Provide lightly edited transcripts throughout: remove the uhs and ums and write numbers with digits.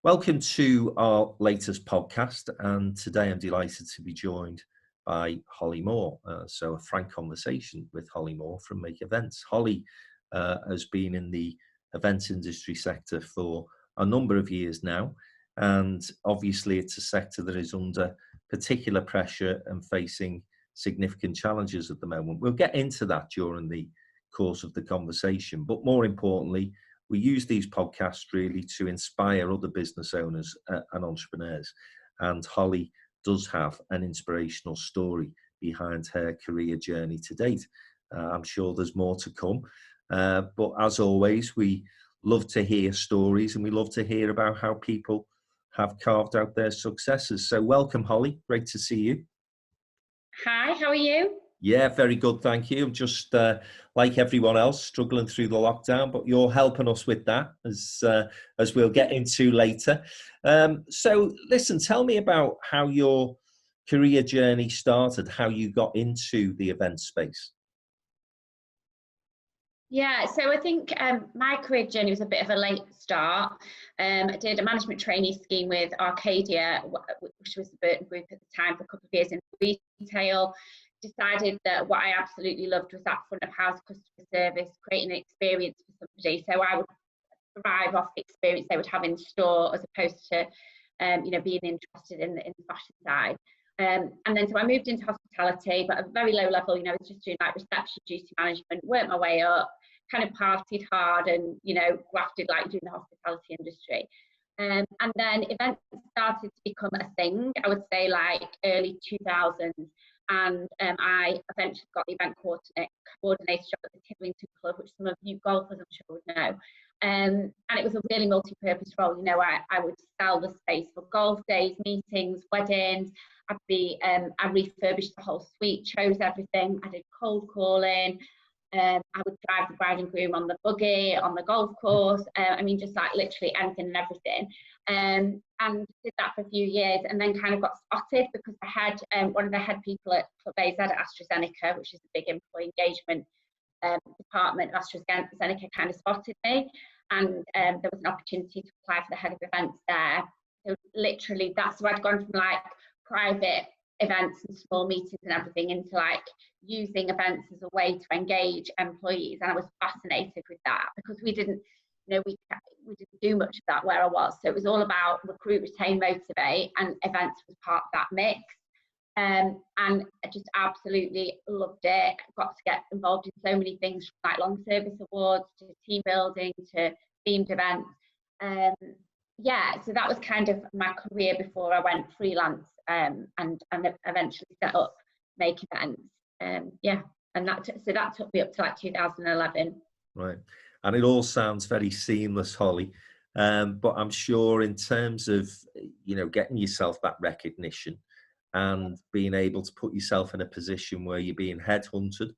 Welcome to our latest podcast, and today I'm delighted to be joined by Holly Moore. So a frank conversation with Holly Moore from Make Events. Holly has been in the events industry sector for a number of years now, and obviously it's a sector that is under particular pressure and facing significant challenges at the moment. We'll get into that during the course of the conversation, but more importantly, we use these podcasts really to inspire other business owners and entrepreneurs. And Holly does have an inspirational story behind her career journey to date. I'm sure there's more to come. But as always, we love to hear stories and we love to hear about how people have carved out their successes. So welcome, Holly. Great to see you. Hi, how are you? Yeah, very good, thank you. I'm just like everyone else, struggling through the lockdown, but you're helping us with that, as we'll get into later. So, listen, tell me about how your career journey started, how you got into the event space. Yeah, so I think my career journey was a bit of a late start. I did a management trainee scheme with Arcadia, which was the Burton Group at the time, for a couple of years in retail. Decided that what I absolutely loved was that front of house customer service, creating an experience for somebody. So I would thrive off the experience they would have in store, as opposed to, being interested in the fashion side. And then so I moved into hospitality, but at a very low level. I was just doing like reception, duty management, worked my way up, kind of partied hard, and grafted like doing the hospitality industry. And then events started to become a thing. I would say like early 2000s. And I eventually got the event coordinator job at the Tidlington Club, which some of you golfers I'm sure would know. And it was a really multi-purpose role. I would sell the space for golf days, meetings, weddings. I refurbished the whole suite, chose everything. I did cold calling. I would drive the bride and groom on the buggy, on the golf course. Just like literally anything and everything. And did that for a few years, and then kind of got spotted because I had one of the head people at Club AZ at AstraZeneca, which is a big employee engagement department of AstraZeneca, kind of spotted me, and there was an opportunity to apply for the head of events there. So literally that's where I'd gone from like private events and small meetings and everything into like using events as a way to engage employees. And I was fascinated with that because we didn't do much of that where I was. So it was all about recruit, retain, motivate, and events was part of that mix. And I just absolutely loved it. Got to get involved in so many things, from like long service awards to team building to themed events. So that was kind of my career before I went freelance, and eventually set up Make Events. And that took me up to like 2011. Right. And it all sounds very seamless, Holly. But I'm sure in terms of, getting yourself that recognition and being able to put yourself in a position where you're being headhunted,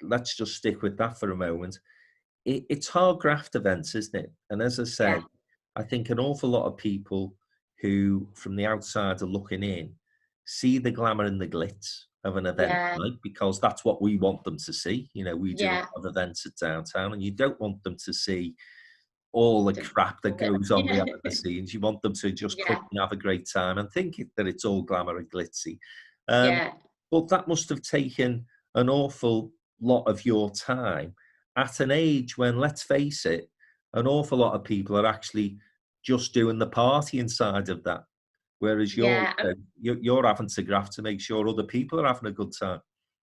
let's just stick with that for a moment. It's hard graft events, isn't it? And as I say, I think an awful lot of people who from the outside are looking in see the glamour and the glitz of an event, right? Because that's what we want them to see. We do a lot of events at downtown, and you don't want them to see all the crap that goes on behind the scenes. You want them to just come and have a great time and think that it's all glamour and glitzy. But that must have taken an awful lot of your time at an age when, let's face it, an awful lot of people are actually just doing the party inside of that. Whereas you're having to graft to make sure other people are having a good time.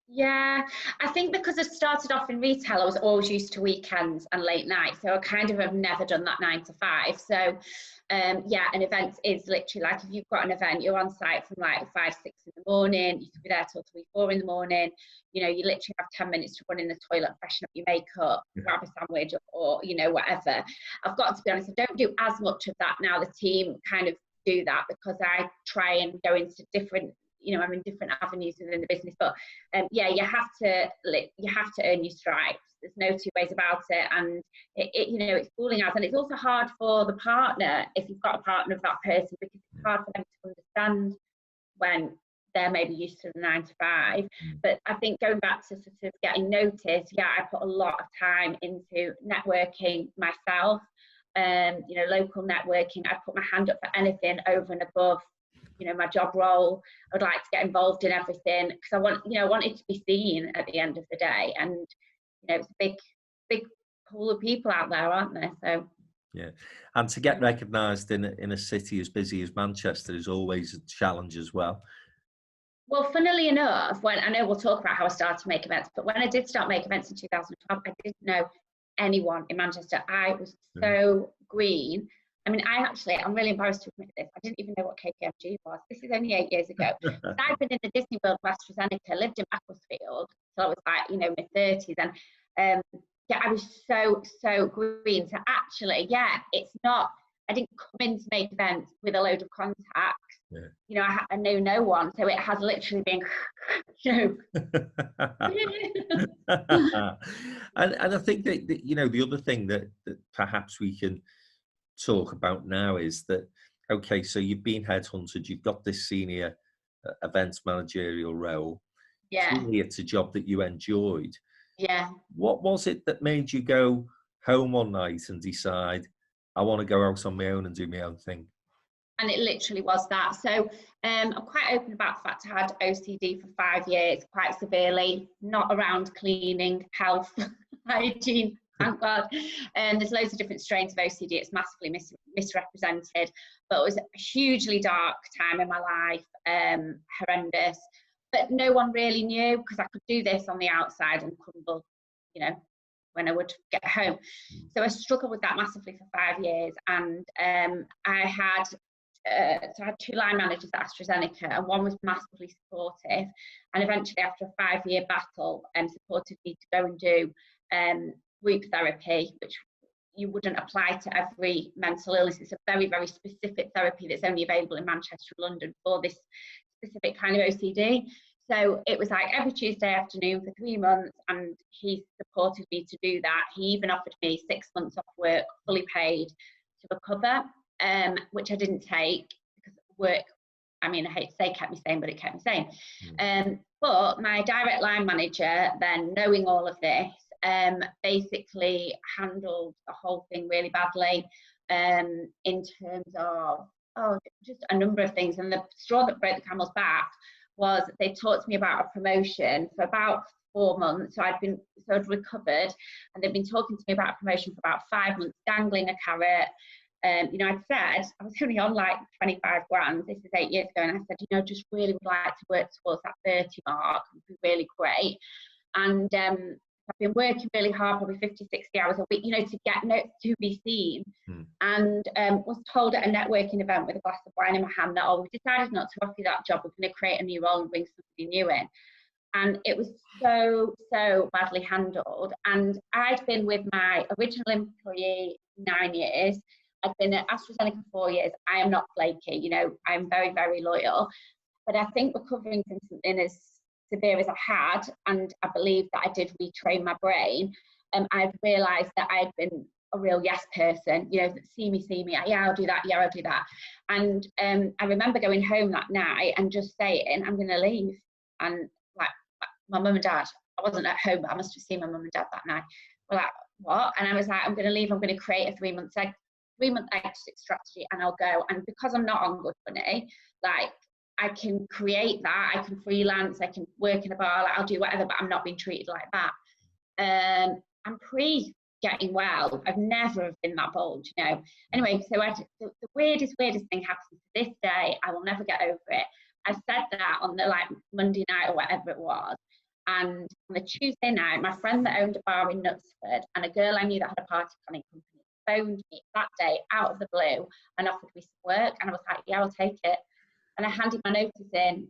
Yeah, I think because I started off in retail, I was always used to weekends and late nights. So I kind of have never done that 9 to 5. So, an event is literally like, if you've got an event, you're on site from like 5, 6 in the morning. You could be there till 3, 4 in the morning. You literally have 10 minutes to run in the toilet, freshen up your makeup, grab a sandwich or whatever. I've got to be honest, I don't do as much of that now. The team kind of do that because I try and go into different, I'm in different avenues within the business, but you have to earn your stripes. There's no two ways about it, and it's fooling us, and it's also hard for the partner if you've got a partner of that person, because it's hard for them to understand when they're maybe used to the 9 to 5. But I think going back to sort of getting noticed, I put a lot of time into networking myself. local networking. I'd put my hand up for anything over and above, my job role. I would like to get involved in everything because I wanted to be seen at the end of the day. And, it's a big pool of people out there, aren't there? So. Yeah, and to get recognised in a city as busy as Manchester is always a challenge as well. Well, funnily enough, when I know we'll talk about how I started to make events, but when I did start make events in 2012, I didn't know anyone in Manchester. I was so green. I mean, I'm really embarrassed to admit this. I didn't even know what KPMG was. This is only 8 years ago. I'd been in the Disney World of AstraZeneca, lived in Macclesfield, so I was like, mid-30s, and I was so green. So actually, it's not. I didn't come in to make events with a load of contacts. Yeah. I know no one, so it has literally been. And I think that the other thing that perhaps we can talk about now is that, okay, so you've been headhunted, you've got this senior events managerial role. Yeah. Clearly it's a job that you enjoyed. Yeah. What was it that made you go home one night and decide, I want to go out on my own and do my own thing? And it literally was that. So I'm quite open about the fact I had OCD for 5 years, quite severely, not around cleaning, health, hygiene, thank God. There's loads of different strains of OCD. It's massively misrepresented, but it was a hugely dark time in my life, horrendous. But no one really knew because I could do this on the outside and crumble, when I would get home. So I struggled with that massively for 5 years. And I had 2 line managers at AstraZeneca, and one was massively supportive. And eventually, after a 5-year battle, supported me to go and do group therapy, which you wouldn't apply to every mental illness. It's a very, very specific therapy that's only available in Manchester and London for this specific kind of OCD. So it was like every Tuesday afternoon for 3 months, and he supported me to do that. He even offered me 6 months off work, fully paid, to recover, which I didn't take because work, I hate to say kept me sane, but it kept me sane. But my direct line manager, then knowing all of this, basically handled the whole thing really badly in terms of just a number of things. And the straw that broke the camel's back was they talked to me about a promotion for about 4 months. So I'd recovered, and they've been talking to me about a promotion for about 5 months, dangling a carrot. I'd said I was only on like 25 grand. This is 8 years ago, and I said, I just really would like to work towards that 30 mark. It would be really great. And I've been working really hard, probably 50, 60 hours a week, to be seen. And was told at a networking event with a glass of wine in my hand that, we decided not to offer you that job. We're going to create a new role and bring somebody new in. And it was so badly handled. And I'd been with my original employee 9 years. I've been at AstraZeneca 4 years. I am not flaky, I'm very, very loyal. But I think recovering from something as severe as I had, and I believe that I did retrain my brain, I've realised that I'd been a real yes person, see me, I'll do that. And I remember going home that night and just saying, I'm going to leave. And like my mum and dad, I wasn't at home, but I must have seen my mum and dad that night. We're like, what? And I was like, I'm going to leave. I'm going to create a 3-month exit strategy, and I'll go. And because I'm not on good money, like, I can create that, I can freelance, I can work in a bar, like, I'll do whatever, but I'm not being treated like that. I'm getting well. I've never been that bold, Anyway, so the weirdest thing happens to this day. I will never get over it. I said that on the Monday night or whatever it was. And on the Tuesday night, my friend that owned a bar in Knutsford and a girl I knew that had a party planning company phoned me that day out of the blue and offered me some work. And I was like, yeah, I'll take it. And I handed my notice in,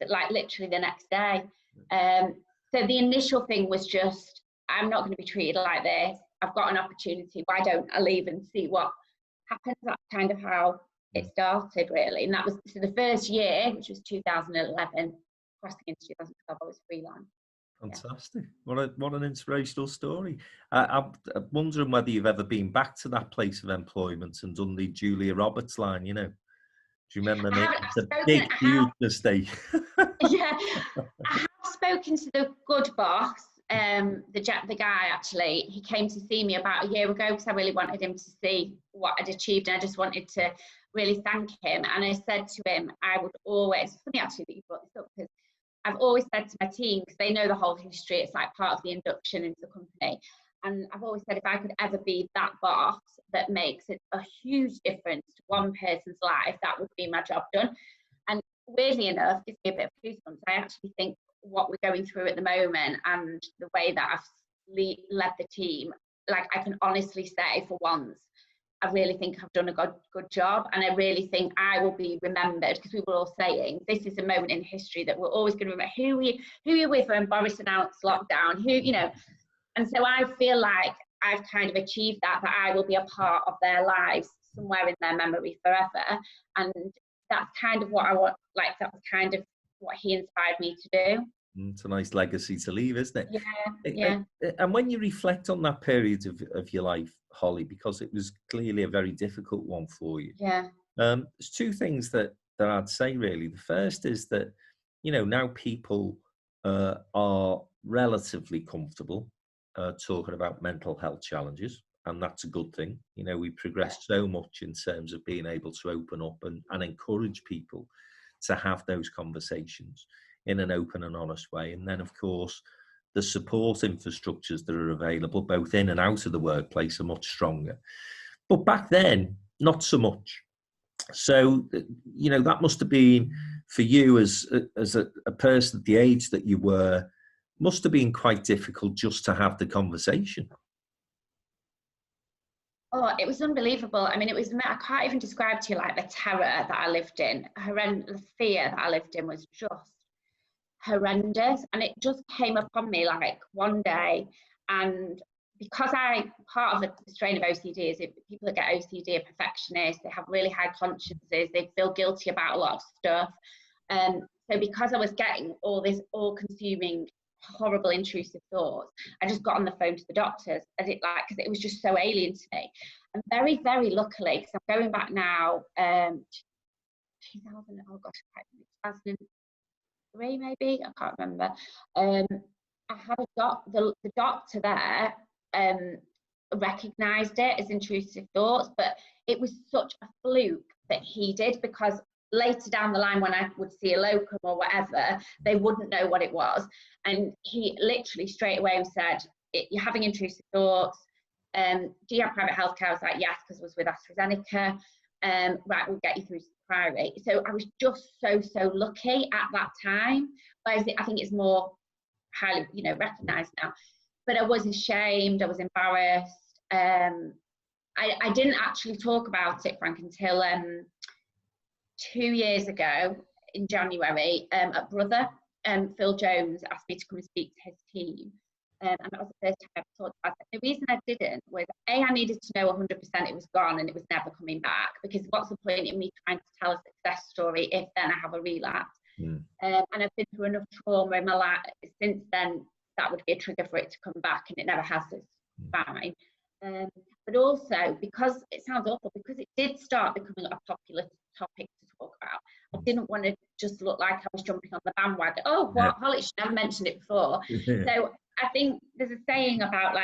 literally the next day. So the initial thing was just, I'm not going to be treated like this. I've got an opportunity. Why don't I leave and see what happens? That's kind of how it started, really. And that was the first year, which was 2011, crossing into 2012, I was freelance. Fantastic. Yeah. What an inspirational story. I'm wondering whether you've ever been back to that place of employment and done the Julia Roberts line, Do you remember me? It's a huge mistake. Yeah, I have spoken to the good boss, the guy actually, he came to see me about a year ago because I really wanted him to see what I'd achieved, and I just wanted to really thank him. And I said to him, I would always, it's funny actually that you brought this up, because I've always said to my team, because they know the whole history, it's like part of the induction into the company. And I've always said, if I could ever be that boss that makes it a huge difference to one person's life, that would be my job done. And weirdly enough, gives me a bit of goosebumps. I actually think what we're going through at the moment and the way that I've led the team, like I can honestly say for once, I really think I've done a good job. And I really think I will be remembered, because we were all saying this is a moment in history that we're always going to remember who you're with when Boris announced lockdown, and so I feel like I've kind of achieved that I will be a part of their lives somewhere in their memory forever. And that's kind of what I want, like that was kind of what he inspired me to do. It's a nice legacy to leave, isn't it? Yeah. And when you reflect on that period of your life, Holly, because it was clearly a very difficult one for you. There's two things that I'd say really. The first is that, now people are relatively comfortable talking about mental health challenges, and that's a good thing. We progressed so much in terms of being able to open up and encourage people to have those conversations in an open and honest way. And then, of course, the support infrastructures that are available, both in and out of the workplace, are much stronger. But back then, not so much. So, that must have been, for you as a person at the age that you were, must have been quite difficult just to have the conversation. Oh, it was unbelievable. I mean, I can't even describe to you like the terror that I lived in. The fear that I lived in was just horrendous. And it just came upon me like one day. And because part of the strain of OCD is people that get OCD are perfectionists, they have really high consciences, they feel guilty about a lot of stuff. So because I was getting all this all-consuming, horrible, intrusive thoughts, I just got on the phone to the doctors, because it was just so alien to me. And very, very luckily, because I'm going back now, 2003 maybe, I can't remember. I had the doctor there recognised it as intrusive thoughts, but it was such a fluke that he did, because later down the line when I would see a locum or whatever, they wouldn't know what it was. And he literally straight away said, you're having intrusive thoughts. Do you have private healthcare? I was like, yes, because I was with AstraZeneca. Right, we'll get you through to the private. So I was just so lucky at that time. Whereas I think it's more highly, recognised now. But I was ashamed, I was embarrassed. I didn't actually talk about it, Frank, until 2 years ago in January at Brother. Phil Jones asked me to come and speak to his team. And that was the first time I talked about it. The reason I didn't was, I needed to know 100% it was gone and it was never coming back, because what's the point in me trying to tell a success story if then I have a relapse? And I've been through enough trauma in my life since then, that would be a trigger for it to come back, and it never has, so it's fine. But also, because it sounds awful, because it did start becoming a popular topic to talk about, I didn't want to just look like I was jumping on the bandwagon. Oh, what? Holly, she never mentioned it before. So I think there's a saying about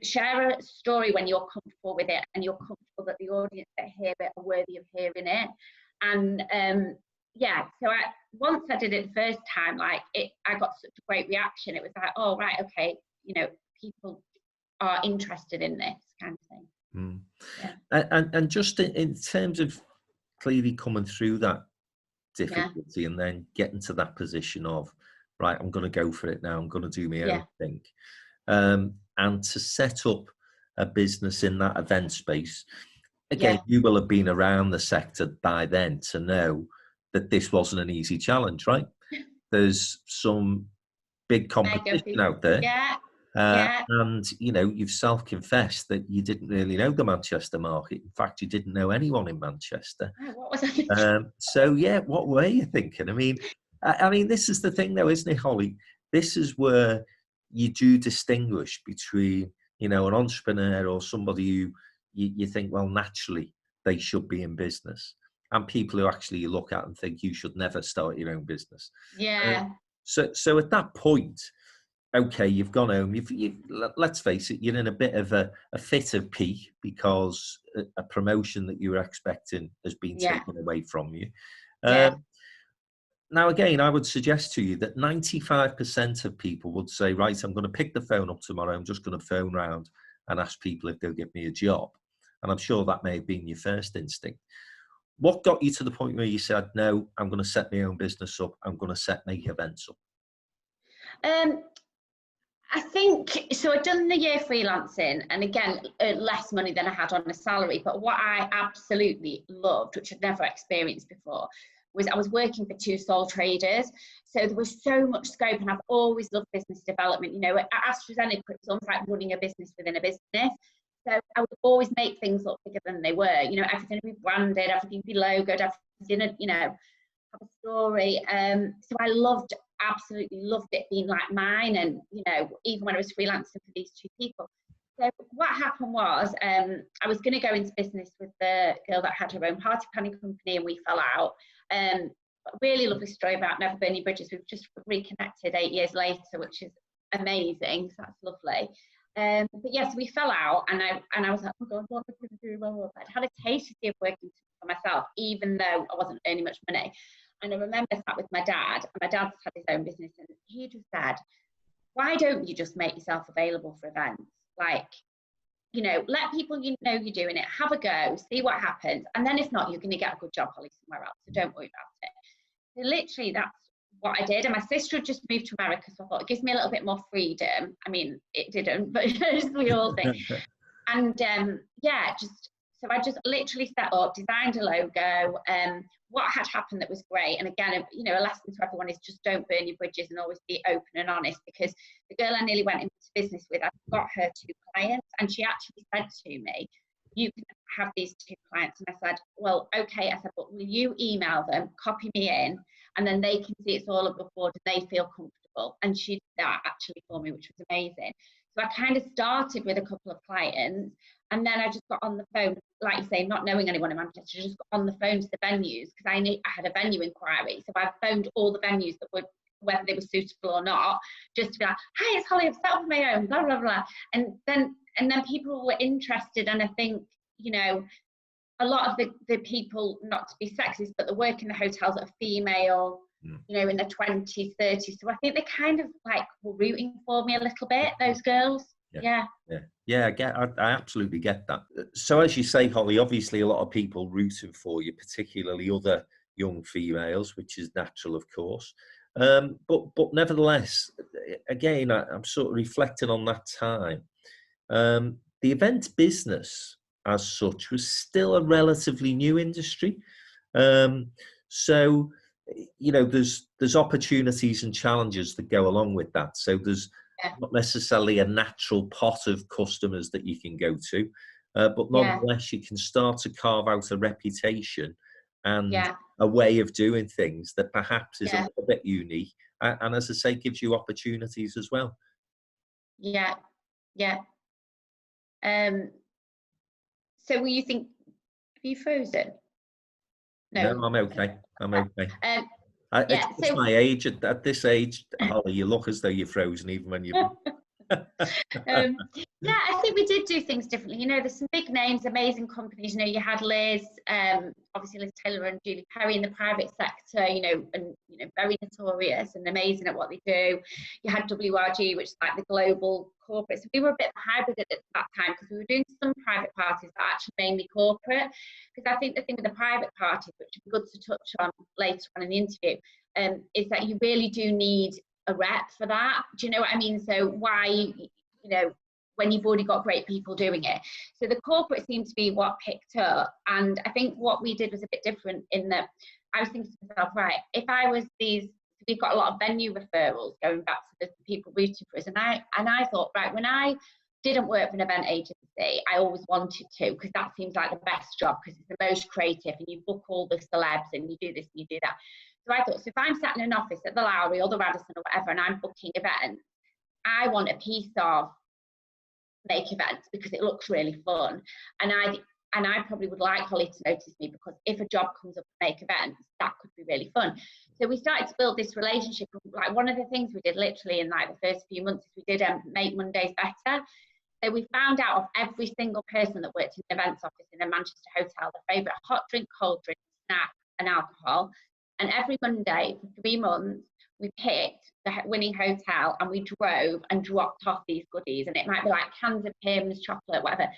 share a story when you're comfortable with it and you're comfortable that the audience that hear it are worthy of hearing it. And so once I did it the first time, I got such a great reaction. It was like, oh, right, okay, people are interested in this kind of thing. And just in terms of clearly coming through that difficulty and then getting to that position of, right, I'm going to go for it now, I'm going to do my own thing, and to set up a business in that event space. Again, you will have been around the sector by then to know that this wasn't an easy challenge, right? There's some big competition out there. And, you've self-confessed that you didn't really know the Manchester market. In fact, you didn't know anyone in Manchester. What was I thinking? What were you thinking? I mean, this is the thing though, isn't it, Holly? This is where you do distinguish between, an entrepreneur or somebody who you think, well, naturally they should be in business, and people who actually you look at and think you should never start your own business. So at that point, okay, you've gone home. Let's face it, you're in a bit of a fit of pique because a promotion that you were expecting has been Yeah, taken away from you. yeah. Um, Now, again, I would suggest to you that 95% of people would say, right, I'm going to pick the phone up tomorrow. I'm just going to phone round and ask people if they'll give me a job. And I'm sure that may have been your first instinct. What got you to the point where you said, no, I'm going to set my own business up. I'm going to make events up? Um, I think so. I'd done the year freelancing, and again, less money than I had on a salary. But what I absolutely loved, which I'd never experienced before, was I was working for two sole traders. So there was so much scope, and I've always loved business development. You know, at AstraZeneca, it was almost like running a business within a business. So I would always make things look bigger than they were. You know, everything would be branded, everything would be logoed, everything, you know, have a story. So I absolutely loved it being like mine, and you know, even when I was freelancing for these two people. So what happened was, I was going to go into business with the girl that had her own party planning company, and we fell out. Really lovely story about never burning bridges. We've just reconnected 8 years later, which is amazing. So that's lovely. But yes, we fell out, and I was like, oh God, what am I going to do? I'd had a taste of working for myself, even though I wasn't earning much money. And I remember that with my dad, and my dad's had his own business, and he just said, why don't you just make yourself available for events? Like, you know, let people you know you're doing it, have a go, see what happens. And then if not, you're going to get a good job, Holly, somewhere else. So don't worry about it. So literally, that's what I did. And my sister had just moved to America, so I thought it gives me a little bit more freedom. I mean, it didn't, but as we all think. And yeah, so I just literally set up, designed a logo. What had happened that was great, and again, you know, a lesson to everyone is just don't burn your bridges and always be open and honest, because the girl I nearly went into business with, I got her 2 clients, and she actually said to me, you can have these 2 clients. And I said, well, okay. I said, but will you email them, copy me in, and then they can see it's all above board and they feel comfortable. And she did that actually for me, which was amazing. So I kind of started with a couple of clients, and then I just got on the phone, like you say, not knowing anyone in Manchester, just got on the phone to the venues, because I had a venue inquiry. So I phoned all the venues that were, whether they were suitable or not, just to be like, hi, it's Holly, I've set up my own, blah, blah, blah. And then people were interested. And I think, you know, a lot of the people, not to be sexist, but the work in the hotels are female, you know, in their 20s, 30s. So I think they kind of like were rooting for me a little bit, those girls. Yeah. I absolutely get that. So as you say, Holly, obviously a lot of people rooting for you, particularly other young females, which is natural, of course. But nevertheless, again, I'm sort of reflecting on that time. The event business, as such, was still a relatively new industry. So, you know, there's opportunities and challenges that go along with that. So there's not necessarily a natural pot of customers that you can go to, but nonetheless, you can start to carve out a reputation and a way of doing things that perhaps is a little bit unique. And as I say, gives you opportunities as well. Yeah. So were you have you frozen? No, I'm okay. I'm okay. It's So my age. At this age, Holly, you look as though you're frozen even when you're... yeah, I think we did do things differently. You know, there's some big names, amazing companies. You know, you had Liz, obviously Liz Taylor and Julie Perry in the private sector, you know, and you know, very notorious and amazing at what they do. You had WRG, which is like the global corporate. So we were a bit hybrid at that time, because we were doing some private parties, but actually mainly corporate. Because I think the thing with the private parties, which would be good to touch on later on in the interview, is that you really do need a rep for that. Do you know what I mean? So why, you know, when you've already got great people doing it. So the corporate seemed to be what picked up. And I think what we did was a bit different in that I was thinking to myself, right, if I was we've got a lot of venue referrals going back to the people rooting for us. And I thought, right, when I didn't work for an event agency, I always wanted to, because that seems like the best job, because it's the most creative, and you book all the celebs and you do this and you do that. So I thought, so if I'm sat in an office at the Lowry or the Radisson or whatever, and I'm booking events, I want a piece of make events because it looks really fun. And and I probably would like Holly to notice me, because if a job comes up to make events, that could be really fun. So we started to build this relationship. Like, one of the things we did literally in like the first few months is we did Make Mondays Better. So we found out of every single person that worked in the events office in a Manchester hotel, their favourite hot drink, cold drink, snack and alcohol. And every Monday for 3 months, we picked the winning hotel and we drove and dropped off these goodies. And it might be like cans of Pimm's, chocolate, whatever.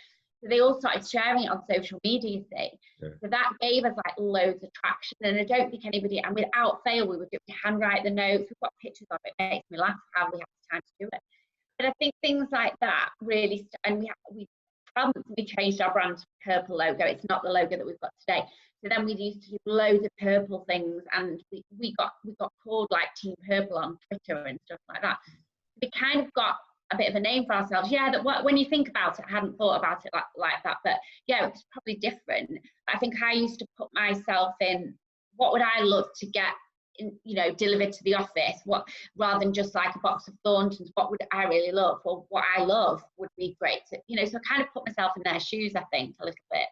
So they all started sharing it on social media, you see. Yeah. So that gave us like loads of traction. And I don't think anybody, and without fail, we would handwrite the notes. We've got pictures of it. It makes me laugh how we have the time to do it. But I think things like that really, and we changed our brand to purple logo. It's not the logo that we've got today. So then we used to do loads of purple things, and we got called like Team Purple on Twitter and stuff like that. We kind of got a bit of a name for ourselves. Yeah, that when you think about it, I hadn't thought about it like that. But yeah, it's probably different. I think I used to put myself in, what would I love to get delivered to the office, what, rather than just like a box of Thorntons, what would I really love, or what I love would be great to, so I kind of put myself in their shoes, I think, a little bit.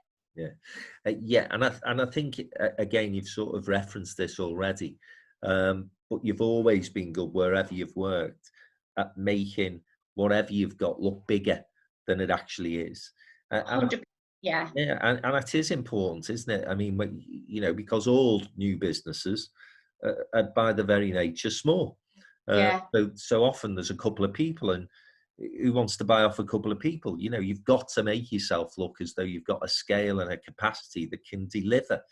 Yeah, and I think again, you've sort of referenced this already, but you've always been good wherever you've worked at making whatever you've got look bigger than it actually is. And it is important, isn't it? I mean, because all new businesses are by the very nature small. So often there's a couple of people, and who wants to buy off a couple of people? You've got to make yourself look as though you've got a scale and a capacity that can deliver.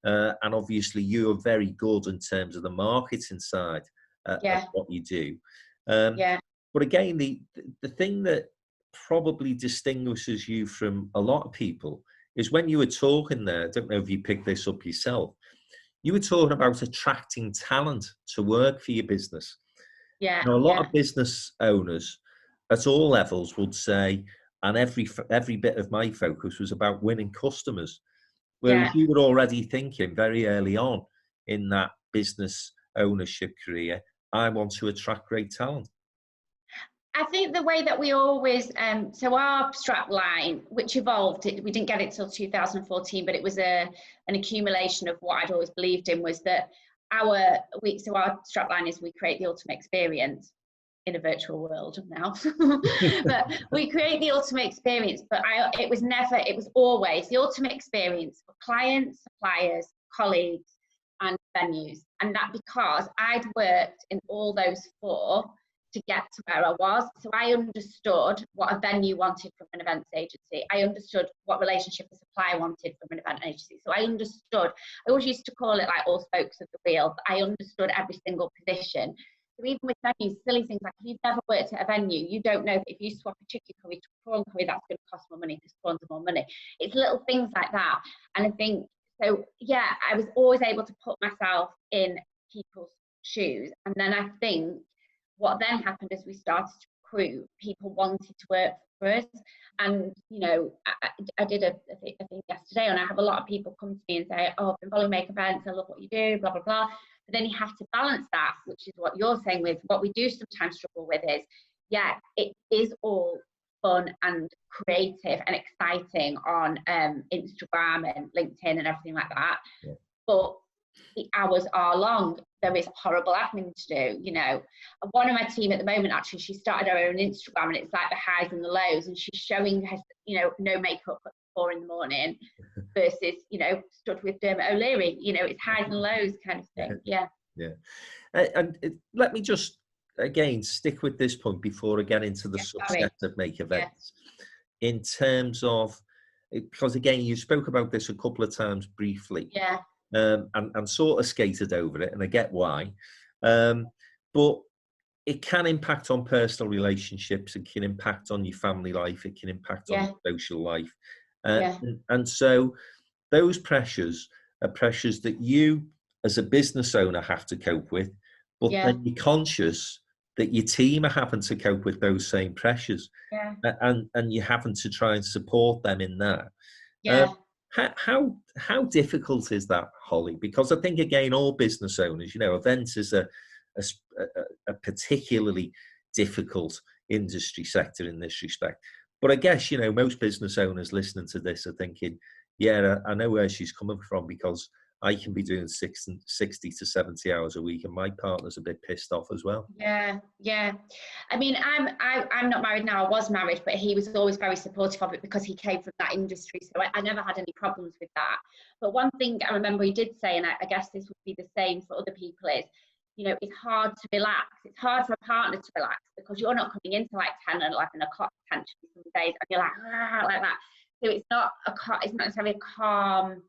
And obviously you are very good in terms of the marketing side of what you do. But again, the thing that probably distinguishes you from a lot of people is when you were talking there, I don't know if you picked this up yourself, you were talking about attracting talent to work for your business. A lot of business owners at all levels would say, and every bit of my focus was about winning customers. Whereas you were already thinking very early on in that business ownership career, I want to attract great talent. I think the way that we always, so our strap line, which evolved, we didn't get it till 2014, but it was an accumulation of what I'd always believed in, was that our strap line is, we create the ultimate experience in a virtual world now. But we create the ultimate experience, but it was always the ultimate experience for clients, suppliers, colleagues, and venues. And that because I'd worked in all those 4 to get to where I was. So I understood what a venue wanted from an events agency. I understood what relationship a supplier wanted from an event agency. So I understood, I always used to call it like all spokes of the wheel, but I understood every single position. So even with venues, silly things like, if you've never worked at a venue, you don't know that if you swap a chicken curry to a prawn curry, that's going to cost more money because prawns are more money. It's little things like that. And I think, so yeah, I was always able to put myself in people's shoes. And then I think what then happened is we started to recruit, people wanted to work for us. And, I did a thing yesterday, and I have a lot of people come to me and say, oh, I've been following Make Events, I love what you do, blah, blah, blah. But then you have to balance that, which is what you're saying with what we do sometimes struggle with is, it is all fun and creative and exciting on Instagram and LinkedIn and everything like that. But the hours are long. There is horrible admin to do, One of my team at the moment, actually, she started her own Instagram, and it's like the highs and the lows, and she's showing her, no makeup at 4 a.m. versus, stood with Dermot O'Leary, it's highs and lows kind of thing. And let me just, again, stick with this point before I get into the success of Make Events. In terms of, because again, you spoke about this a couple of times briefly. And sort of skated over it, and I get why. But it can impact on personal relationships, it can impact on your family life, it can impact on your social life. And so those pressures are pressures that you as a business owner have to cope with, but then you're conscious that your team are having to cope with those same pressures. And you're having to try and support them in that. How difficult is that, Holly? Because I think, again, all business owners, events is a particularly difficult industry sector in this respect. But I guess, you know, most business owners listening to this are thinking, yeah, I know where she's coming from, because I can be doing 60 to 70 hours a week and my partner's a bit pissed off as well. Yeah, yeah. I mean, I'm not married now. I was married, but he was always very supportive of it because he came from that industry. So I never had any problems with that. But one thing I remember he did say, and I guess this would be the same for other people, is, you know, it's hard to relax. It's hard for a partner to relax because you're not coming into like 10 and 11 o'clock potentially some days, and you're like, like that. So it's not necessarily a calm,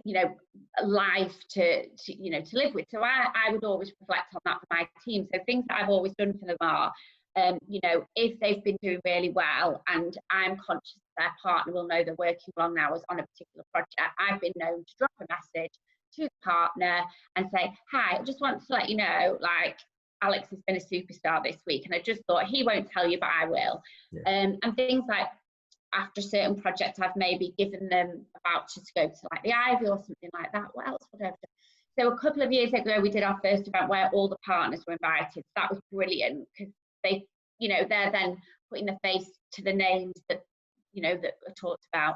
you know, life to you know, to live with. So I would always reflect on that for my team. So things that I've always done for them are, you know, if they've been doing really well and I'm conscious their partner will know they're working long hours on a particular project, I've been known to drop a message to the partner and say, hi, I just want to let you know, like, Alex has been a superstar this week, and I just thought he won't tell you, but I will. Yeah. And things like, after certain projects, I've maybe given them a voucher to go to like the Ivy or something like that. What else would I have done? So a couple of years ago, we did our first event where all the partners were invited. That was brilliant because they, you know, they're then putting the face to the names that, you know, that are talked about.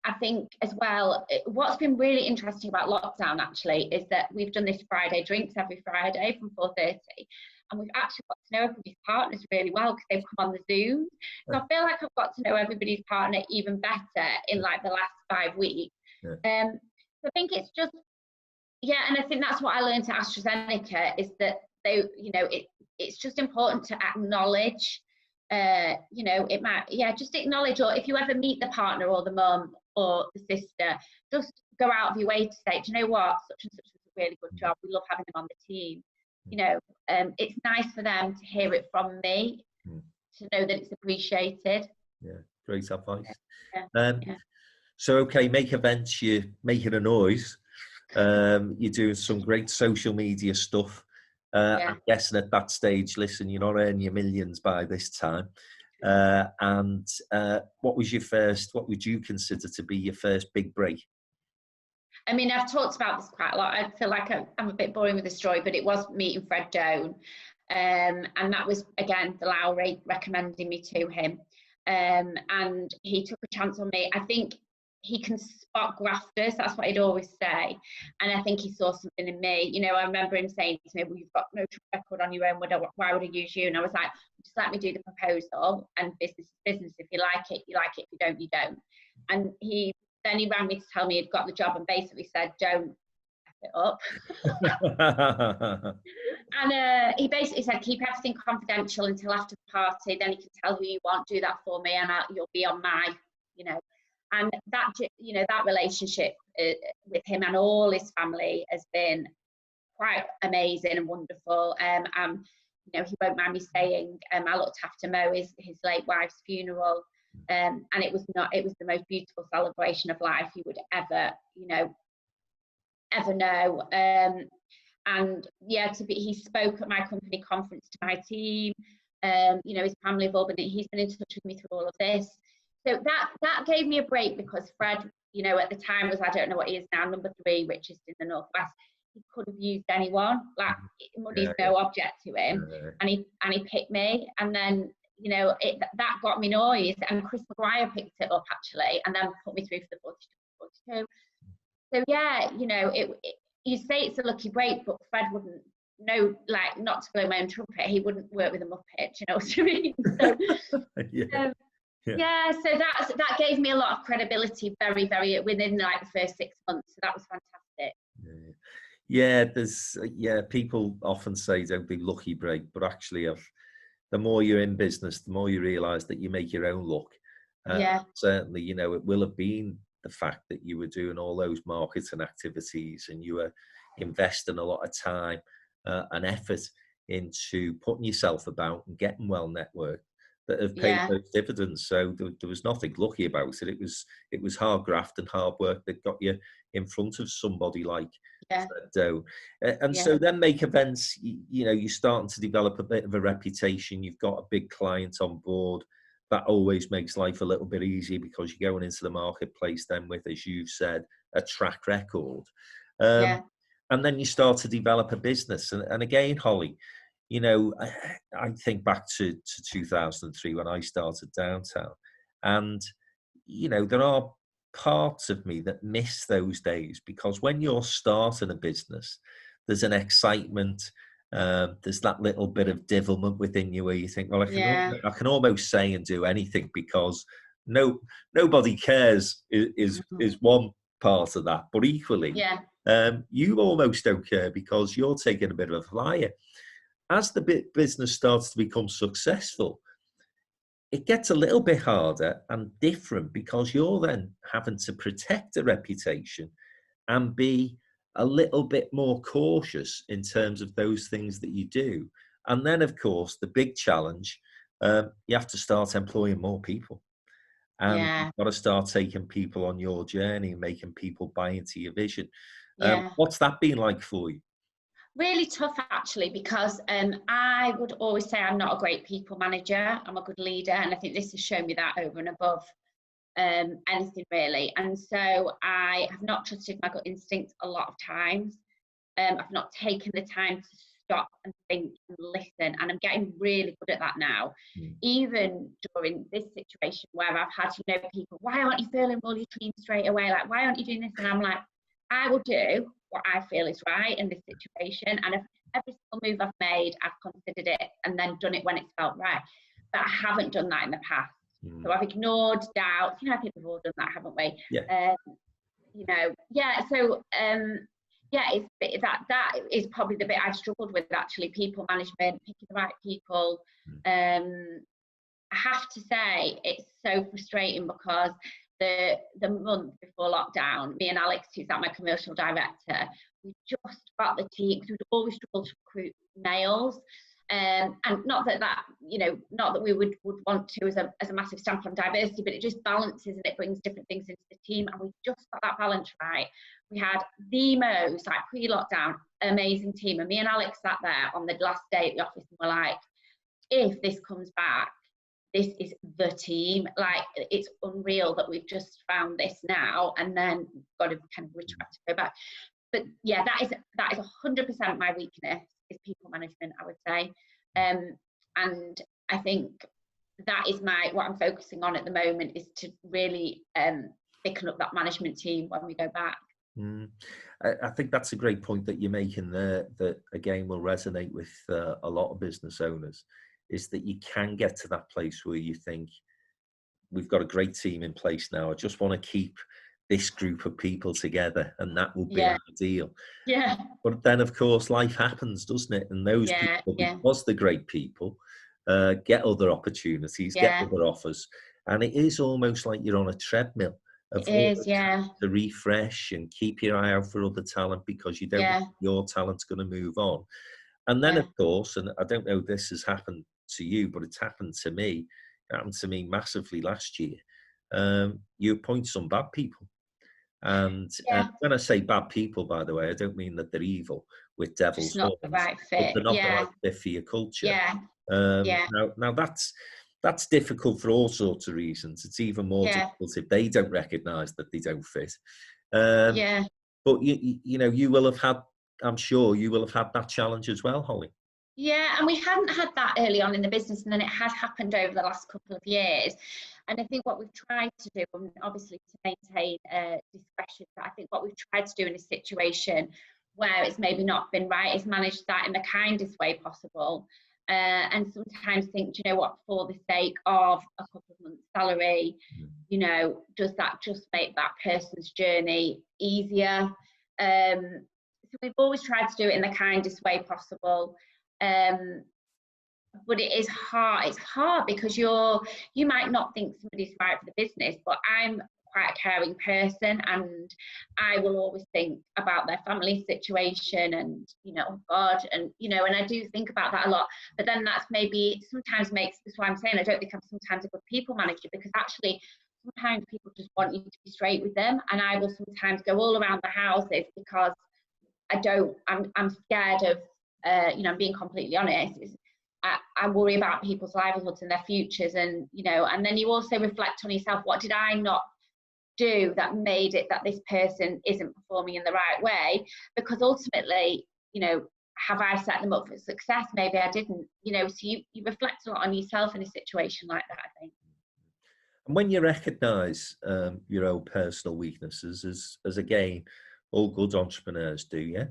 I think as well, what's been really interesting about lockdown actually is that we've done this Friday drinks every Friday from 4:30. And we've actually got to know everybody's partners really well because they've come on the Zoom. So I feel like I've got to know everybody's partner even better in like the last 5 weeks. So I think it's just, yeah, and I think that's what I learned at AstraZeneca is that they, you know, it's just important to acknowledge, you know, it might, yeah, just acknowledge, or if you ever meet the partner or the mum or the sister, just go out of your way to say, do you know what, such and such is a really good job. We love having them on the team. You know, it's nice for them to hear it from me, to know that it's appreciated. Yeah, great advice. So, okay, make events, you're making a noise. You're doing some great social media stuff. I'm guessing at that stage, listen, you're not earning your millions by this time. And what would you consider to be your first big break? I mean, I've talked about this quite a lot. I feel like I'm a bit boring with the story, but it was meeting Fred Doan. And that was, again, the Lowry recommending me to him. And he took a chance on me. I think he can spot grafters. That's what he'd always say. And I think he saw something in me. You know, I remember him saying to me, well, you've got no track record on your own. Why would I use you? And I was like, just let me do the proposal, and business is business. If you like it, you like it. If you don't, you don't. And then he rang me to tell me he'd got the job and basically said, don't F it up. And he basically said, keep everything confidential until after the party. Then you can tell who you want, do that for me, and you'll be on my, you know. And that, you know, that relationship with him and all his family has been quite amazing and wonderful. You know, he won't mind me saying, I looked after Mo, his late wife's funeral. And it was the most beautiful celebration of life you would ever know. And yeah, he spoke at my company conference to my team. You know, his family have all he's been in touch with me through all of this. So that gave me a break because Fred, you know, at the time was, I don't know what he is now, number 3 richest in the Northwest. He could have used anyone. Like, money's no object to him. And he picked me. And then, you know, that got me noise, and Chris Maguire picked it up actually, and then put me through for the 42. So yeah, you know, you say it's a lucky break, but Fred wouldn't know, like, not to blow my own trumpet, he wouldn't work with a Muppet, you know what I mean? So, so that gave me a lot of credibility very, very within like the first 6 months. So that was fantastic. People often say don't be lucky break, but actually the more you're in business, the more you realize that you make your own luck. Certainly, you know, it will have been the fact that you were doing all those marketing activities and you were investing a lot of time and effort into putting yourself about and getting well networked that have paid those dividends. So there was nothing lucky about it. It was hard graft and hard work that got you in front of somebody like Fred. So then make events, you know, you're starting to develop a bit of a reputation. You've got a big client on board. That always makes life a little bit easier because you're going into the marketplace then with, as you've said, a track record. And then you start to develop a business. And again, Holly, you know, I think back to 2003 when I started Downtown, and you know, there are parts of me that miss those days, because when you're starting a business, there's an excitement. There's that little bit of devilment within you where you think, well, Yeah. I can almost say and do anything because nobody cares is one part of that. But equally, Yeah. you almost don't care because you're taking a bit of a flyer. As the business starts to become successful, it gets a little bit harder and different because you're then having to protect a reputation and be a little bit more cautious in terms of those things that you do. And then, of course, the big challenge, you have to start employing more people. And you've Yeah. got to start taking people on your journey, making people buy into your vision. Yeah. What's that been like for you? Really tough actually, because I would always say I'm not a great people manager. I'm a good leader, and I think this has shown me that over and above anything really. And so I have not trusted my gut instinct a lot of times. I've not taken the time to stop and think and listen, and I'm getting really good at that now. Mm. Even during this situation where I've had, people, why aren't you filling all your dreams straight away? Like, why aren't you doing this? And I'm like, I will do what I feel is right in this situation. And if every single move I've made, I've considered it and then done it when it's felt right. But I haven't done that in the past. Mm. So I've ignored doubts. I think we've all done that, haven't we? Yeah. Yeah. So yeah, that is probably the bit I've struggled with actually. People management, picking the right people. I have to say it's so frustrating because the month before lockdown, me and Alex, who's my commercial director, we just got the team because we'd always struggled to recruit males. And not that we would want to as a massive stamp on diversity, but it just balances and it brings different things into the team, and we just got that balance right. We had the most pre-lockdown amazing team, and me and Alex sat there on the last day at the office and were like, if this comes back, this is the team. Like, it's unreal that we've just found this now, and then got to kind of retract to go back. But yeah, that is 100% my weakness, is people management, I would say. And I think that is what I'm focusing on at the moment, is to really thicken up that management team when we go back. I think that's a great point that you're making there, that again will resonate with a lot of business owners, is that you can get to that place where you think, we've got a great team in place now, I just want to keep this group of people together, and that will be ideal. Yeah. But then, of course, life happens, doesn't it? And those people, because they're great people, get other opportunities, get other offers. And it is almost like you're on a treadmill of to refresh and keep your eye out for other talent, because you don't know your talent's going to move on. And then, of course, and I don't know if this has happened to you, but it's happened to me. It happened to me massively last year. You appoint some bad people. And when I say bad people, by the way, I don't mean that they're evil with devil's horns, but they're not the right fit for your culture. Now that's difficult for all sorts of reasons. It's even more difficult if they don't recognise that they don't fit. But you will have had, I'm sure you will have had that challenge as well, Holly. Yeah, and we hadn't had that early on in the business, and then it has happened over the last couple of years. And I think what we've tried to do, and obviously to maintain discretion, but I think what we've tried to do in a situation where it's maybe not been right is manage that in the kindest way possible. And sometimes think, do you know what, for the sake of a couple of months' salary, does that just make that person's journey easier? So we've always tried to do it in the kindest way possible. But it is hard. It's hard because you might not think somebody's right for the business, but I'm quite a caring person, and I will always think about their family situation, and oh God, and and I do think about that a lot. But then that's maybe sometimes that's why I'm saying I don't think I'm sometimes a good people manager, because actually sometimes people just want you to be straight with them, and I will sometimes go all around the houses because I'm scared of I'm being completely honest. I worry about people's livelihoods and their futures, and and then you also reflect on yourself. What did I not do that made it that this person isn't performing in the right way? Because ultimately, have I set them up for success? Maybe I didn't, so you reflect a lot on yourself in a situation like that, I think. And when you recognise your own personal weaknesses, as again, all good entrepreneurs do, yeah?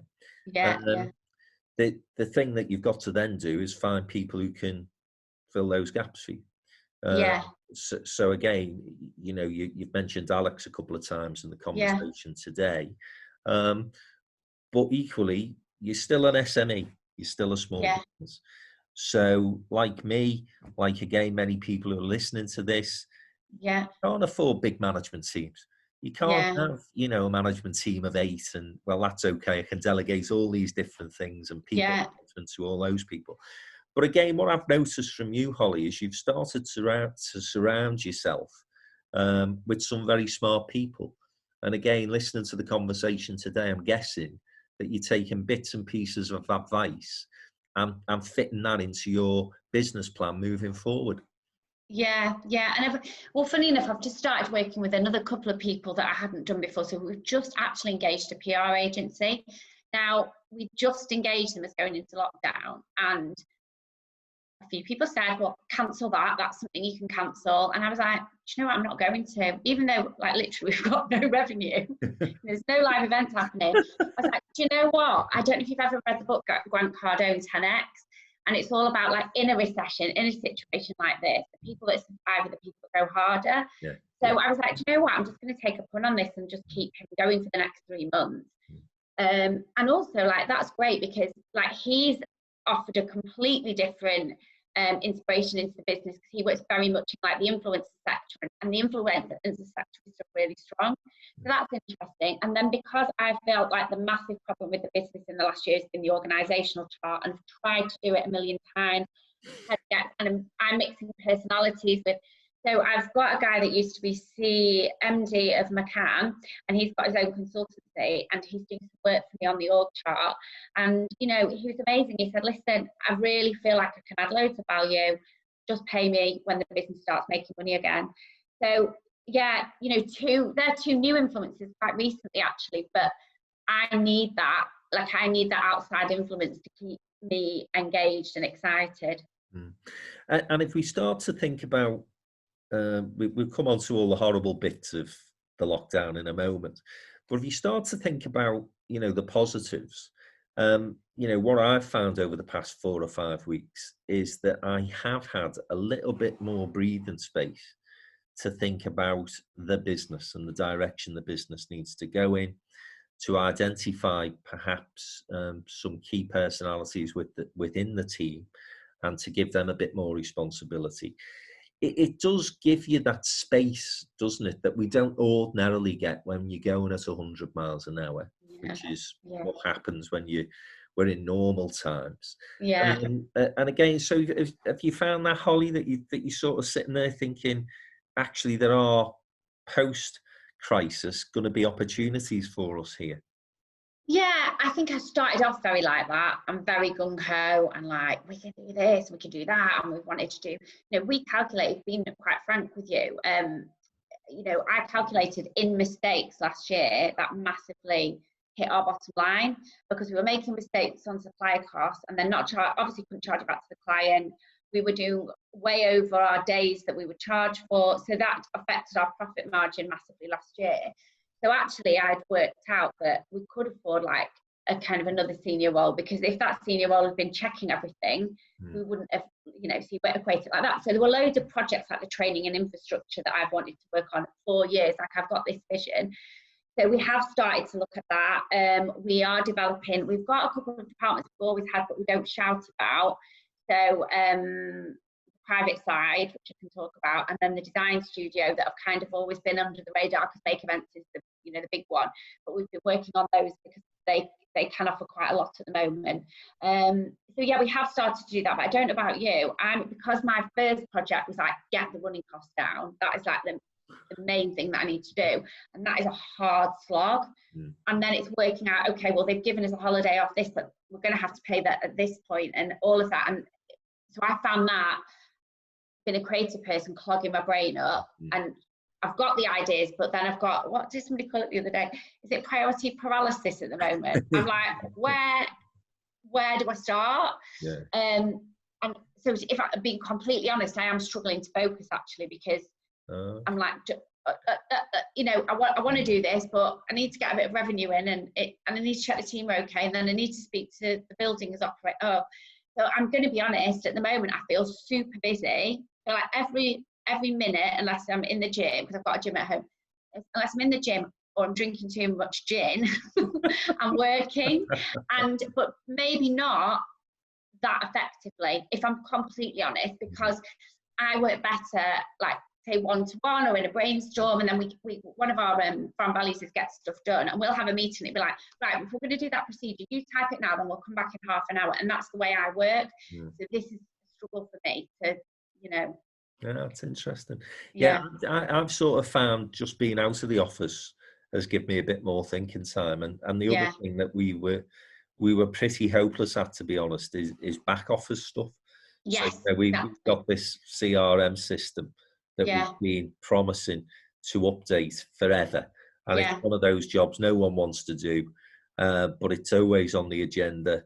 Yeah, yeah, The thing that you've got to then do is find people who can fill those gaps for you. yeah, So again, you've mentioned Alex a couple of times in the yeah, conversation today, but equally, you're still an SME, you're still a small yeah, business. So like me, like again, many people who are listening to this, yeah, can't afford big management teams. You can't yeah, have, a management team of 8 and, well, that's okay. I can delegate all these different things and people yeah, management to all those people. But again, what I've noticed from you, Holly, is you've started to surround yourself with some very smart people. And again, listening to the conversation today, I'm guessing that you're taking bits and pieces of advice and fitting that into your business plan moving forward. yeah, yeah. And well, funny enough, I've just started working with another couple of people that I hadn't done before. So we've just actually engaged a PR agency. Now, we just engaged them as going into lockdown, and a few people said, well, cancel that. That's something you can cancel. And I was like, do you know what? I'm not going to, even though like literally we've got no revenue. There's no live events happening. I was like, do you know what? I don't know if you've ever read the book Grant Cardone's 10X. And it's all about like in a recession, in a situation like this, the people that survive are the people that go harder. Yeah. So I was like, do you know what? I'm just going to take a punt on this and just keep him going for the next 3 months. And also like, that's great because like he's offered a completely different inspiration into the business because he works very much in like the influencer sector and the influencer sector is still really strong. So that's interesting. And then because I felt like the massive problem with the business in the last year has been the organizational chart and I've tried to do it a million times. And I'm mixing personalities with. So I've got a guy that used to be CMD of McCann, and he's got his own consultancy, and he's doing some work for me on the org chart. And he was amazing. He said, "Listen, I really feel like I can add loads of value. Just pay me when the business starts making money again." So yeah, they're 2 new influences quite recently actually, but I need that. Like I need that outside influence to keep me engaged and excited. And if we start to think about, we'll come on to all the horrible bits of the lockdown in a moment, but if you start to think about, the positives, what I've found over the past 4 or 5 weeks is that I have had a little bit more breathing space to think about the business and the direction the business needs to go in, to identify perhaps some key personalities within the team and to give them a bit more responsibility. It does give you that space, doesn't it, that we don't ordinarily get when you're going at 100 miles an hour, which is what happens when we're in normal times. Yeah. And again, so have you found that, Holly, that you sort of sitting there thinking, actually, there are post-crisis going to be opportunities for us here? Yeah, I think I started off very like that. I'm very gung-ho and like, we can do this, we can do that. And we wanted to do, we calculated, being quite frank with you, I calculated in mistakes last year that massively hit our bottom line because we were making mistakes on supply costs and then obviously couldn't charge it back to the client. We were doing way over our days that we would charge for. So that affected our profit margin massively last year. So actually I'd worked out that we could afford like a kind of another senior role because if that senior role had been checking everything, we wouldn't have, so you equate it like that. So there were loads of projects like the training and infrastructure that I've wanted to work on for 4 years. Like I've got this vision. So we have started to look at that. We are developing, we've got a couple of departments we've always had, but we don't shout about. So private side, which I can talk about, and then the design studio that have kind of always been under the radar because Make Events is the big one, but we've been working on those because they can offer quite a lot at the moment. So yeah, we have started to do that, but I don't know about you. Because my first project was like get the running costs down. That is like the main thing that I need to do, and that is a hard slog. And then it's working out, okay, well they've given us a holiday off this, but we're going to have to pay that at this point, and all of that. And so I found that been a creative person clogging my brain up, and I've got the ideas, but then I've got, what did somebody call it the other day? Is it priority paralysis at the moment? I'm like, where do I start? Yeah. And so if I'm being completely honest, I am struggling to focus actually, because I'm like, you know, I want to do this, but I need to get a bit of revenue in, and I need to check the team are okay, and then I need to speak to the building's operator. Oh, so I'm going to be honest. At the moment, I feel super busy. So like every minute, unless I'm in the gym, because I've got a gym at home, unless I'm in the gym or I'm drinking too much gin, I'm working, but maybe not that effectively, if I'm completely honest, because I work better like say one-to-one or in a brainstorm, and then we one of our brand values is get stuff done, and we'll have a meeting. It'll be like, right, if we're going to do that procedure, you type it now, then we'll come back in half an hour, and that's the way I work. So this is a struggle for me to, you know. Yeah, that's interesting. Yeah, I've sort of found just being out of the office has given me a bit more thinking time, and the other thing that we were pretty hopeless at, to be honest, is back office stuff. yes, So we've exactly. got this CRM system that we've been promising to update forever, and it's one of those jobs no one wants to do, but it's always on the agenda.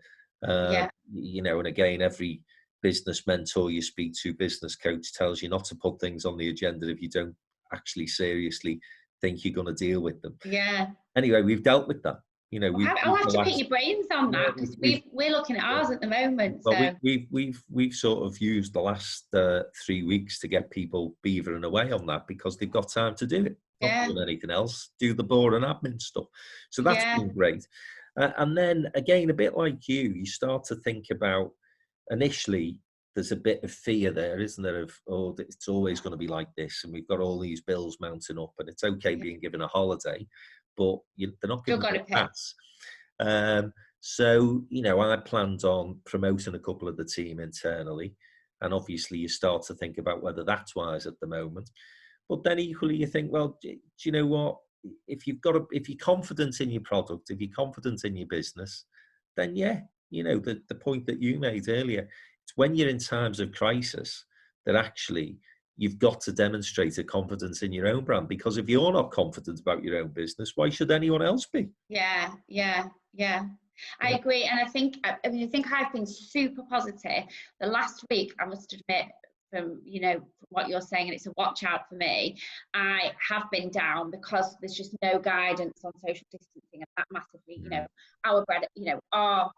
You know, and again, every business mentor you speak to, business coach, tells you not to put things on the agenda if you don't actually seriously think you're going to deal with them. Anyway, we've dealt with that. You know, I'll have to pick your brains on that, because we're looking at ours at the moment. Well, we've sort of used the last 3 weeks to get people beavering away on that, because they've got time to do it, not doing anything else, do the boring admin stuff. So that's been great. And then again, a bit like you start to think about, initially, there's a bit of fear there, isn't there, of, oh, it's always going to be like this, and we've got all these bills mounting up, and it's okay being given a holiday, but they're not giving a pass. So, you know, I planned on promoting a couple of the team internally, and obviously you start to think about whether that's wise at the moment. But then equally you think, well, do you know what? If you're confident in your product, if you're confident in your business, then you know, the point that you made earlier, it's when you're in times of crisis that actually you've got to demonstrate a confidence in your own brand, because if you're not confident about your own business, why should anyone else be? I agree. And I think I've been super positive. The last week, I must admit, from, you know, what you're saying, and it's a watch out for me, I have been down because there's just no guidance on social distancing, and that massively, you know, our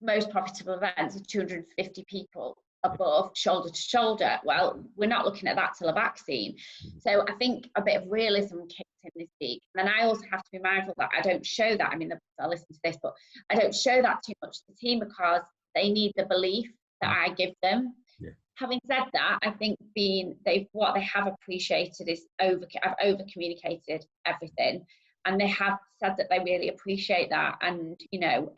most profitable events are 250 people above, shoulder to shoulder. Well, we're not looking at that till a vaccine. So I think a bit of realism kicked in this week. And then I also have to be mindful that I don't show that. I mean, I'll listen to this, but I don't show that too much to the team, because they need the belief that I give them. Having said that, I think what they have appreciated is I've over communicated everything, and they have said that they really appreciate that. And you know,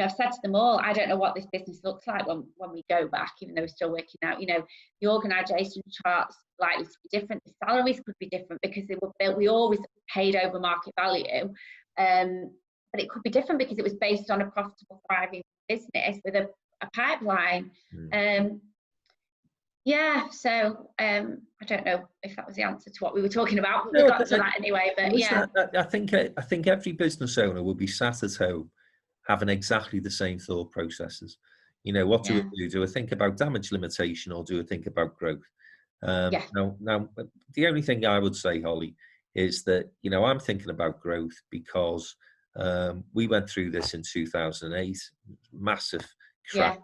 I've said to them all, I don't know what this business looks like when we go back, even though we're still working out. You know, the organisation chart's likely to be different, the salaries could be different, because they were built, we always paid over market value, but it could be different because it was based on a profitable, thriving business with a pipeline. So I don't know if that was the answer to what we were talking about, but we got to that anyway. But I think every business owner will be sat at home having exactly the same thought processes. You know, what do I do? Do I think about damage limitation, or do I think about growth? Now, the only thing I would say, Holly, is that, you know, I'm thinking about growth because we went through this in 2008, massive crash.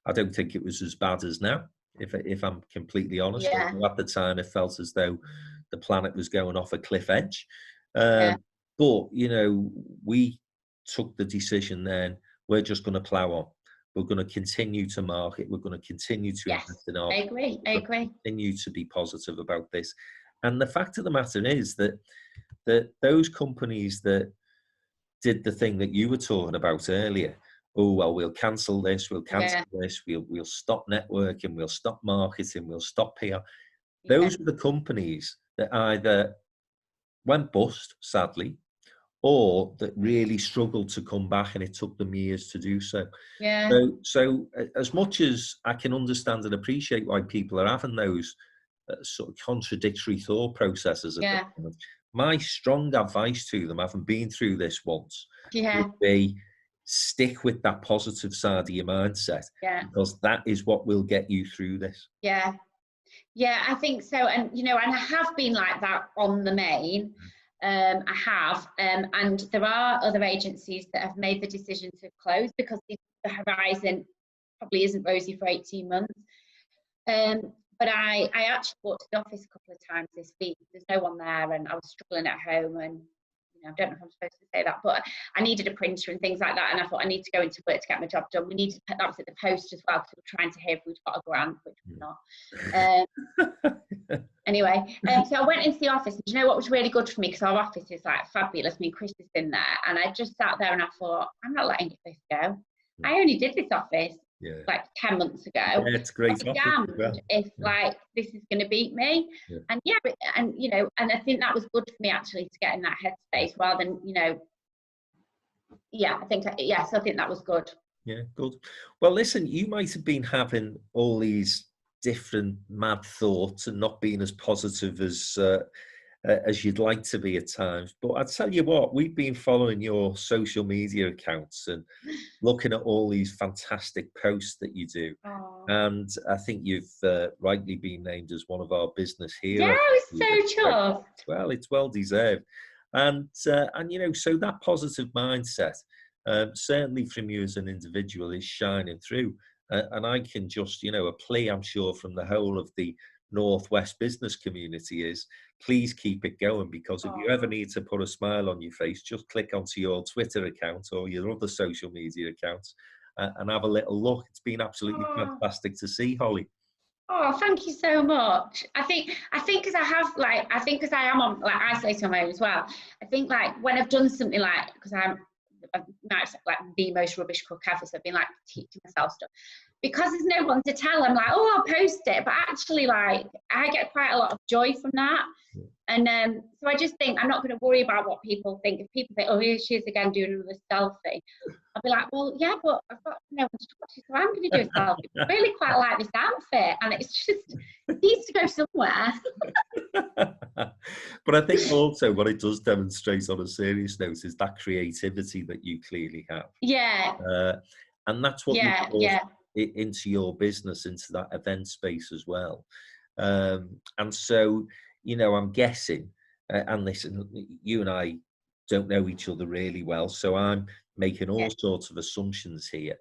I don't think it was as bad as now, if I'm completely honest. At the time, it felt as though the planet was going off a cliff edge. But, you know, we took the decision then, we're just going to plow on. We're going to continue to market. We're going to continue to invest in our. I agree. Continue to be positive about this. And the fact of the matter is that those companies that did the thing that you were talking about earlier, oh, well, we'll cancel this, we'll stop networking, we'll stop marketing, we'll stop PR. Those are the companies that either went bust, sadly, or that really struggled to come back, and it took them years to do so. So as much as I can understand and appreciate why people are having those sort of contradictory thought processes at the moment, my strong advice to them, having been through this once, would be, stick with that positive side of your mindset, Yeah. because that is what will get you through this. Yeah. Yeah, I think so. And, you know, and I have been like that on the main. I have. And there are other agencies that have made the decision to close because the horizon probably isn't rosy for 18 months. But I actually walked to the office a couple of times this week. There's no one there, and I was struggling at home, and you know, I don't know if I'm supposed to say that, but I needed a printer and things like that, and I thought I need to go into work to get my job done. We needed that was at the post as well because we were trying to hear if we'd got a grant, which we're not. Anyway, so I went into the office, and do you know what was really good for me? Because our office is like fabulous. Me and Chris is in there, and I just sat there and I thought, I'm not letting this go. I only did this office like 10 months ago. Yeah, it's great. Damned if like this is going to beat me. And and you know, and I think that was good for me actually to get in that headspace rather than, you know, I think so I think that was good. Yeah, good. Well, listen, you might have been having all these different mad thoughts and not being as positive as you'd like to be at times. But I tell you what, we've been following your social media accounts and looking at all these fantastic posts that you do. And I think you've rightly been named as one of our business heroes. Yeah, I was so chuffed. Well, it's well deserved. And you know, so that positive mindset, certainly from you as an individual, is shining through. And I can just, you know, a plea, I'm sure, from the whole of the Northwest business community is, please keep it going, because if you ever need to put a smile on your face, just click onto your Twitter account or your other social media accounts and have a little look. It's been absolutely fantastic to see, Holly. Oh, thank you so much. I think because I am on like isolating on my own as well. I think like when I've done something like, because I'm like the most rubbish cook ever, so I've been like teaching myself stuff. Because there's no one to tell, I'm like, oh, I'll post it. But actually, like, I get quite a lot of joy from that. And so I just think I'm not going to worry about what people think. If people think, oh, here she is again doing another selfie, I'll be like, well, yeah, but I've got no one to talk to, so I'm going to do a selfie. I really quite like this outfit, and it's just, it needs to go somewhere. But I think also what it does demonstrate on a serious note is that creativity that you clearly have. Yeah. And that's what you brought into your business, into that event space as well. And so, you know, I'm guessing, and listen, you and I don't know each other really well, so I'm making all sorts of assumptions here.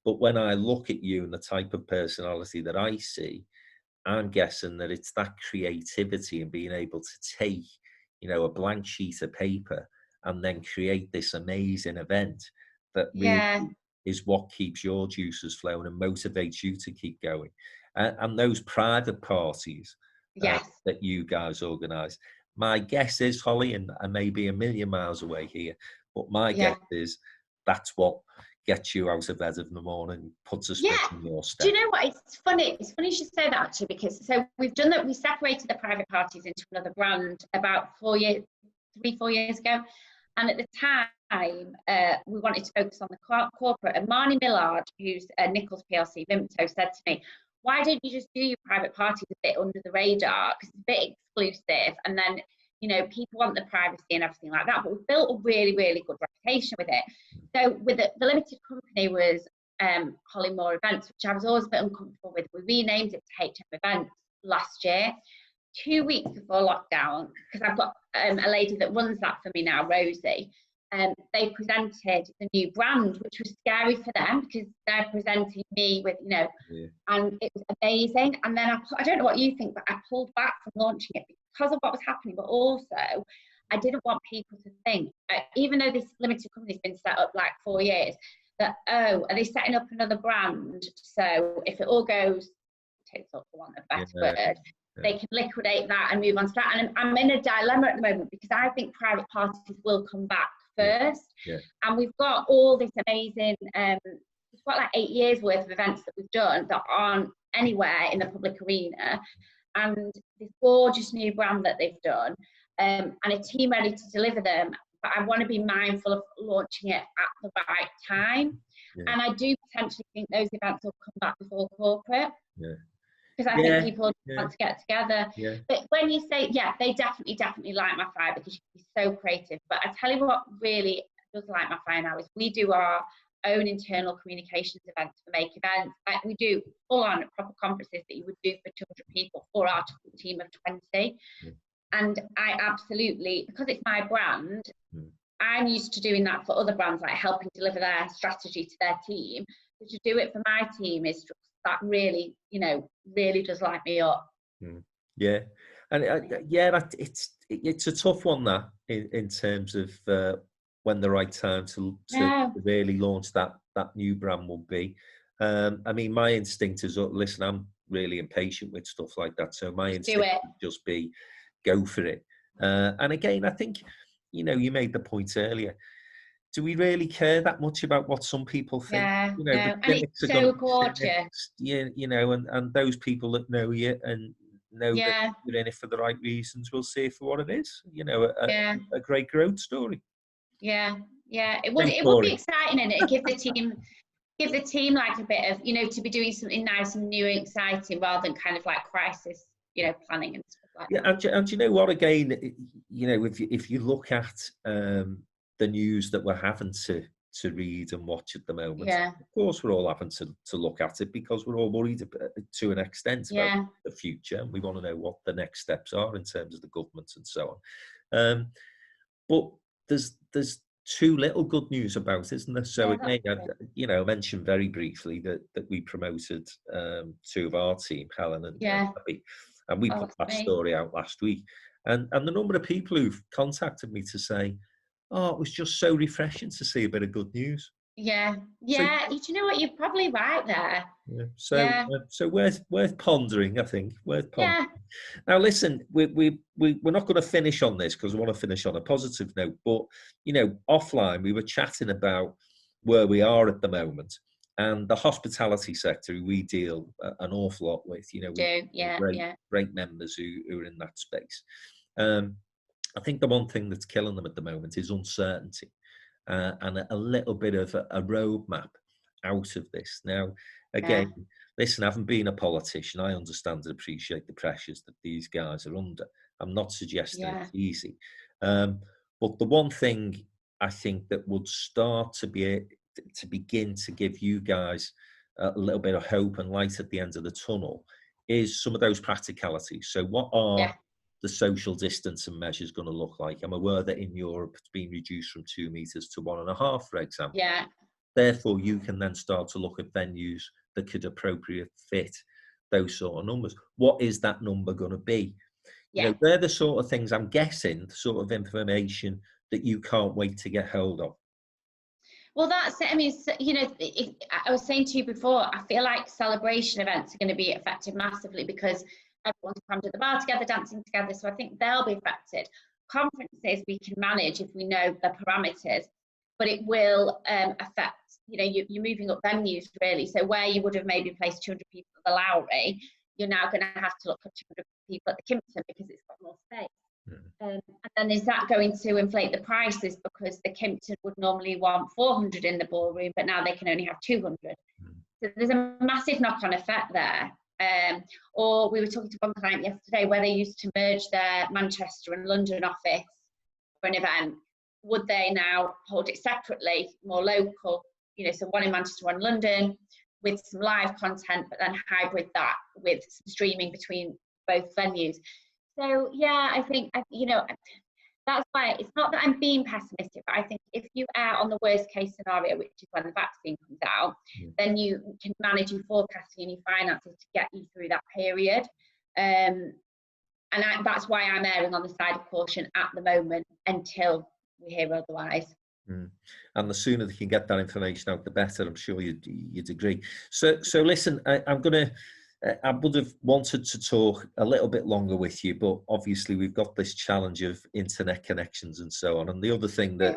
But when I look at you and the type of personality that I see, I'm guessing that it's that creativity and being able to take, you know, a blank sheet of paper and then create this amazing event that really is what keeps your juices flowing and motivates you to keep going. And those private parties that you guys organise, my guess is, Holly, and I may be a million miles away here, but my guess is that's what gets you out of bed in the morning, puts a spin in your step. Do you know what? It's funny you should say that, actually, because so we've done that. We separated the private parties into another brand about 4 years ago. And at the time, we wanted to focus on the corporate. And Marnie Millard, who's a Nichols PLC Vimto, said to me, why don't you just do your private parties a bit under the radar? Because it's a bit exclusive. And then, you know, people want the privacy and everything like that. But we've built a really, really good reputation with it. So with the limited company was Holly Moore Events, which I was always a bit uncomfortable with. We renamed it to HM Events last year. 2 weeks before lockdown, because I've got a lady that runs that for me now, Rosie, they presented the new brand, which was scary for them because they're presenting me with, you know, and it was amazing. And then I don't know what you think, but I pulled back from launching it because of what was happening, but also I didn't want people to think, even though this limited company's been set up like 4 years, that, oh, are they setting up another brand? So if it all goes tits up, for want of a better word, they can liquidate that and move on to that. And I'm in a dilemma at the moment because I think private parties will come back first. And we've got all this amazing, we've got like 8 years worth of events that we've done that aren't anywhere in the public arena. And this gorgeous new brand that they've done, and a team ready to deliver them. But I want to be mindful of launching it at the right time. And I do potentially think those events will come back before corporate. Because I think people want to get together. But when you say, they definitely light my fire because you're so creative. But I tell you what really does light my fire now is we do our own internal communications events for Make Events. Like we do full-on proper conferences that you would do for 200 people for our team of 20. And I absolutely, because it's my brand, I'm used to doing that for other brands, like helping deliver their strategy to their team. So to do it for my team is just, that really, you know, really does light me up. Yeah, and yeah, it's a tough one, that in terms of when the right time to really launch that new brand will be. I mean, my instinct is, listen, I'm really impatient with stuff like that, so my instinct would just be go for it. And again, I think, you know, you made the point earlier. Do we really care that much about what some people think? Yeah, you know, no. And it's so gorgeous. You know, and those people that know you and know that you're in it for the right reasons will see it for what it is. You know, a great growth story. Yeah, it would be exciting, and it give the team like a bit of, you know, to be doing something nice and new and exciting rather than kind of like crisis, you know, planning and stuff like that. And you know what? Again, you know, if you look at the news that we're having to read and watch at the moment, of course we're all having to look at it because we're all worried to an extent about the future, and we want to know what the next steps are in terms of the government and so on. But there's too little good news about it, isn't there? So again, you know, I mentioned very briefly that we promoted two of our team, Helen and Abby, and we put that story out last week. And the number of people who've contacted me to say, oh, it was just so refreshing to see a bit of good news. Yeah. So, you know what? You're probably right there. Yeah. So worth pondering, I think. Worth pondering. Now, listen, we're not going to finish on this because we want to finish on a positive note. But, you know, offline, we were chatting about where we are at the moment. And the hospitality sector, we deal an awful lot with. You know, great members who are in that space. I think the one thing that's killing them at the moment is uncertainty and a little bit of a roadmap out of this. Now, again, listen, I haven't been a politician. I understand and appreciate the pressures that these guys are under. I'm not suggesting it's easy. But the one thing I think that would start to begin to give you guys a little bit of hope and light at the end of the tunnel is some of those practicalities. So what are the social distancing measures going to look like? I'm aware that in Europe it's been reduced from 2 meters to 1.5, for example. Therefore, you can then start to look at venues that could appropriate fit those sort of numbers. What is that number going to be? You know, they're the sort of things, I'm guessing, the sort of information that you can't wait to get hold of. Well, that's it. I mean, you know, I was saying to you before, I feel like celebration events are going to be affected massively because everyone's crammed at the bar together, dancing together. So I think they'll be affected. Conferences we can manage if we know the parameters, but it will affect, you know, you're moving up venues really. So where you would have maybe placed 200 people at the Lowry, you're now going to have to look at 200 people at the Kimpton because it's got more space. And then is that going to inflate the prices because the Kimpton would normally want 400 in the ballroom, but now they can only have 200. So there's a massive knock-on effect there. Or we were talking to one client yesterday where they used to merge their Manchester and London office for an event. Would they now hold it separately, more local, you know, so one in Manchester, one in London, with some live content, but then hybrid that with some streaming between both venues. So yeah, I think, you know, that's why it's not that I'm being pessimistic, but I think if you are on the worst case scenario, which is when the vaccine comes out, then you can manage your forecasting and your finances to get you through that period. And that's why I'm erring on the side of caution at the moment until we hear otherwise. And the sooner they can get that information out, the better. I'm sure you'd agree. So listen, I would have wanted to talk a little bit longer with you, but obviously we've got this challenge of internet connections and so on. And the other thing that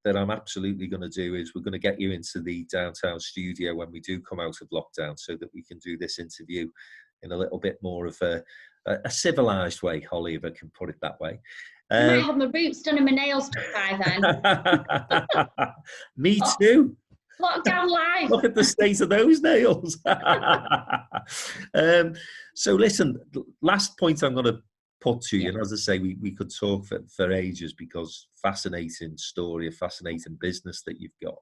I'm absolutely going to do is we're going to get you into the downtown studio when we do come out of lockdown so that we can do this interview in a little bit more of a civilized way, Holly, if I can put it that way. I might have my roots done and my nails done by then. Me too. Lockdown life. Look at the state of those nails. So listen, last point I'm going to put to you. And as I say, we could talk for ages, because fascinating story, a fascinating business that you've got.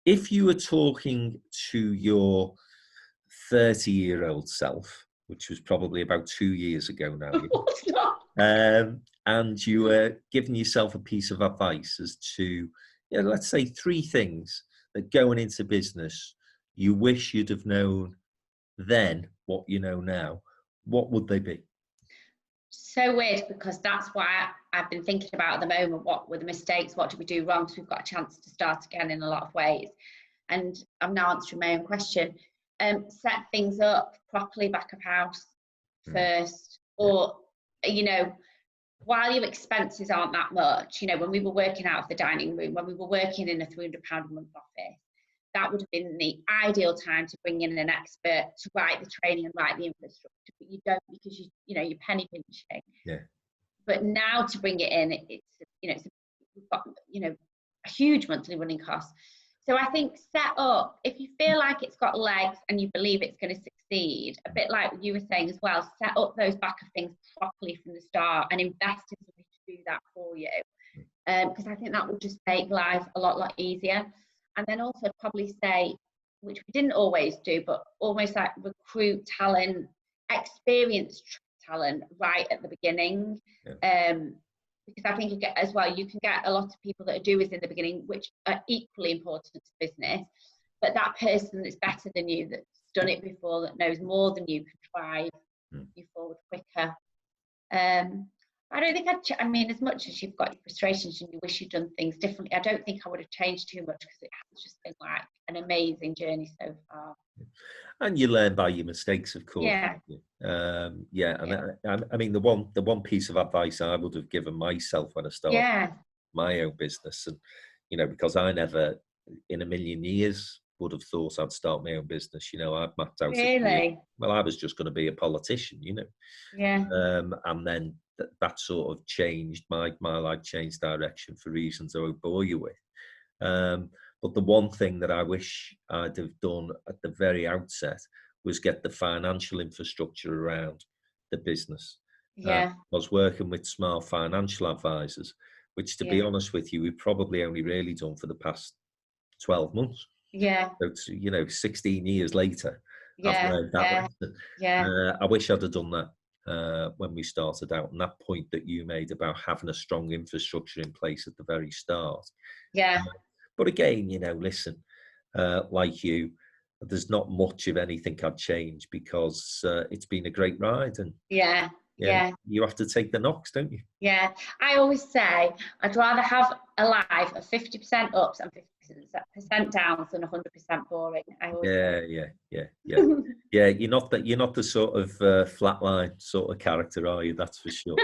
If you were talking to your 30-year-old self, which was probably about 2 years ago now, and you were giving yourself a piece of advice as to, let's say 3 things that going into business you wish you'd have known then what you know now, what would they be? So weird, because that's why I've been thinking about at the moment, what were the mistakes, what did we do wrong, so we've got a chance to start again in a lot of ways. And I'm now answering my own question. Set things up properly back of house first, or while your expenses aren't that much, when we were working out of the dining room, when we were working in a £300 a month office, that would have been the ideal time to bring in an expert to write the training and write the infrastructure, but you don't, because you're penny pinching. Yeah. But now to bring it in, we've got a huge monthly running cost. So I think set up, if you feel like it's got legs and you believe it's going to succeed, a bit like you were saying as well, set up those back of things properly from the start and invest in somebody to do that for you. Because I think that will just make life a lot easier. And then also probably say, which we didn't always do, but almost like recruit talent, experienced talent right at the beginning. Because I think you can get a lot of people that are doers in the beginning, which are equally important to business. But that person that's better than you, that's done it before, that knows more than you, can drive you forward quicker. I don't think as much as you've got your frustrations and you wish you'd done things differently, I don't think I would have changed too much, because it has just been like an amazing journey so far. And you learn by your mistakes, of course. Yeah. I mean, the one piece of advice I would have given myself when I started my own business, and because I never in a million years would have thought I'd start my own business. I'd mapped out. Really? Well, I was just going to be a politician, Yeah. And then that sort of changed. My life changed direction for reasons I won't bore you with. But the one thing that I wish I'd have done at the very outset was get the financial infrastructure around the business. I was working with smart financial advisors, which, to be honest with you, we've probably only really done for the past 12 months. Yeah. So, 16 years later, I've learned that lesson. I wish I'd have done that when we started out, and that point that you made about having a strong infrastructure in place at the very start. But again, listen, like you, there's not much of anything I'd change, because it's been a great ride, and you have to take the knocks, don't you? Yeah, I always say I'd rather have a life of 50% ups and 50% downs than 100% boring. Yeah. You're not the sort of flatline sort of character, are you? That's for sure.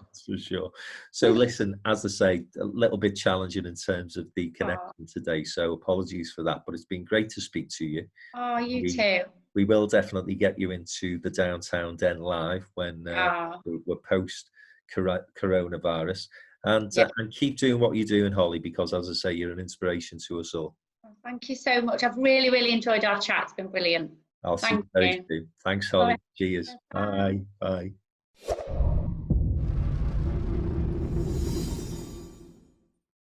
That's for sure. So listen, as I say, a little bit challenging in terms of the connection today. So apologies for that, but it's been great to speak to you. Oh, you too. We will definitely get you into the Downtown Den live when we're post coronavirus, and keep doing what you're doing, Holly, because as I say, you're an inspiration to us all. Thank you so much. I've really enjoyed our chat. It's been brilliant. I'll see you very soon. Thanks, Holly. Cheers. Bye.